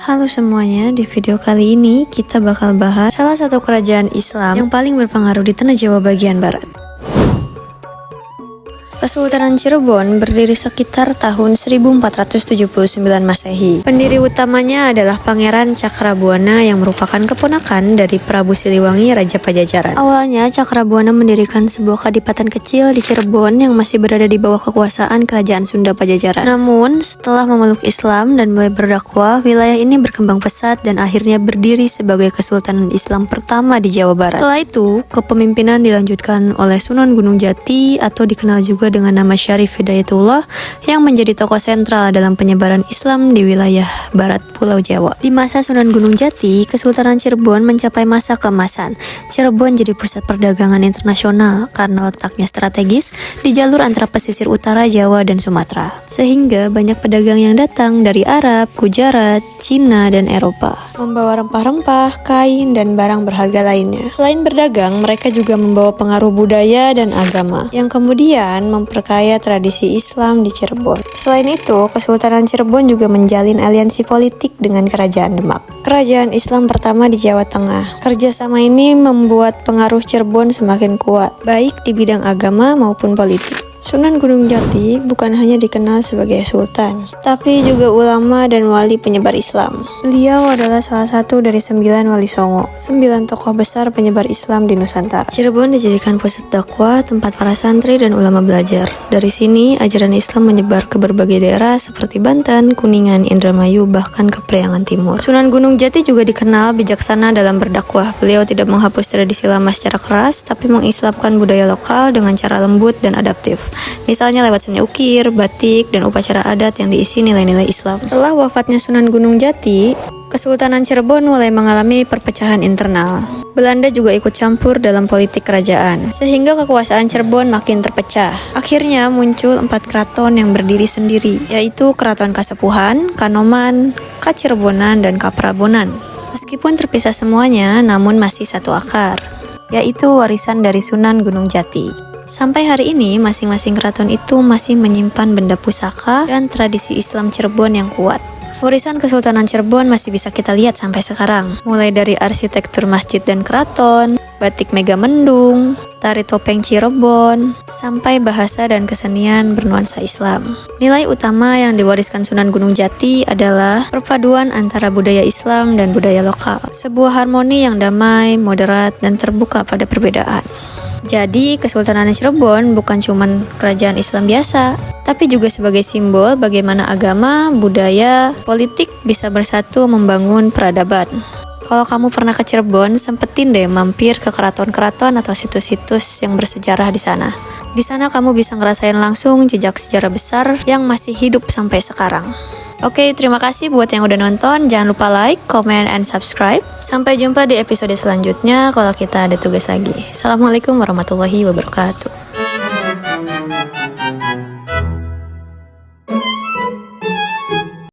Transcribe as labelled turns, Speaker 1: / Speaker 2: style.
Speaker 1: Halo semuanya, di video kali ini kita bakal bahas salah satu kerajaan Islam yang paling berpengaruh di tanah Jawa bagian barat. Kesultanan Cirebon berdiri sekitar tahun 1479 Masehi. Pendiri utamanya adalah Pangeran Cakrabuana yang merupakan keponakan dari Prabu Siliwangi Raja Pajajaran. Awalnya Cakrabuana mendirikan sebuah kadipaten kecil di Cirebon yang masih berada di bawah kekuasaan Kerajaan Sunda Pajajaran. Namun, setelah memeluk Islam dan mulai berdakwah, wilayah ini berkembang pesat dan akhirnya berdiri sebagai Kesultanan Islam pertama di Jawa Barat. Setelah itu, kepemimpinan dilanjutkan oleh Sunan Gunung Jati atau dikenal juga dengan nama Syarif Hidayatullah yang menjadi tokoh sentral dalam penyebaran Islam di wilayah barat Pulau Jawa. Di masa Sunan Gunung Jati, Kesultanan Cirebon mencapai masa keemasan. Cirebon jadi pusat perdagangan internasional karena letaknya strategis di jalur antara pesisir utara Jawa dan Sumatera. Sehingga banyak pedagang yang datang dari Arab, Gujarat, Cina, dan Eropa, membawa rempah-rempah, kain, dan barang berharga lainnya. Selain berdagang, mereka juga membawa pengaruh budaya dan agama yang kemudian memperkaya tradisi Islam di Cirebon. Selain itu, Kesultanan Cirebon juga menjalin aliansi politik dengan Kerajaan Demak, kerajaan Islam pertama di Jawa Tengah. Kerjasama ini membuat pengaruh Cirebon semakin kuat, baik di bidang agama maupun politik. Sunan Gunung Jati bukan hanya dikenal sebagai sultan, tapi juga ulama dan wali penyebar Islam. Beliau adalah salah satu dari 9 wali songo, 9 tokoh besar penyebar Islam di Nusantara. Cirebon dijadikan pusat dakwah, tempat para santri dan ulama belajar. Dari sini, ajaran Islam menyebar ke berbagai daerah seperti Banten, Kuningan, Indramayu, bahkan ke Priangan Timur. Sunan Gunung Jati juga dikenal bijaksana dalam berdakwah. Beliau tidak menghapus tradisi lama secara keras, tapi mengislamkan budaya lokal dengan cara lembut dan adaptif. Misalnya lewat seni ukir, batik, dan upacara adat yang diisi nilai-nilai Islam. Setelah wafatnya Sunan Gunung Jati, Kesultanan Cirebon mulai mengalami perpecahan internal. Belanda juga ikut campur dalam politik kerajaan, sehingga kekuasaan Cirebon makin terpecah. Akhirnya muncul 4 keraton yang berdiri sendiri, yaitu Keraton Kasepuhan, Kanoman, Kacirebonan, dan Kaprabonan. Meskipun terpisah semuanya, namun masih satu akar, yaitu warisan dari Sunan Gunung Jati. Sampai hari ini, masing-masing keraton itu masih menyimpan benda pusaka dan tradisi Islam Cirebon yang kuat. Warisan Kesultanan Cirebon masih bisa kita lihat sampai sekarang, mulai dari arsitektur masjid dan keraton, batik Megamendung, tari topeng Cirebon, sampai bahasa dan kesenian bernuansa Islam. Nilai utama yang diwariskan Sunan Gunung Jati adalah perpaduan antara budaya Islam dan budaya lokal. Sebuah harmoni yang damai, moderat, dan terbuka pada perbedaan. Jadi, Kesultanan Cirebon bukan cuma kerajaan Islam biasa, tapi juga sebagai simbol bagaimana agama, budaya, politik bisa bersatu membangun peradaban. Kalau kamu pernah ke Cirebon, sempetin deh mampir ke keraton-keraton atau situs-situs yang bersejarah di sana. Di sana kamu bisa ngerasain langsung jejak sejarah besar yang masih hidup sampai sekarang. Oke, terima kasih buat yang udah nonton. Jangan lupa like, comment, and subscribe. Sampai jumpa di episode selanjutnya kalau kita ada tugas lagi. Assalamualaikum warahmatullahi wabarakatuh.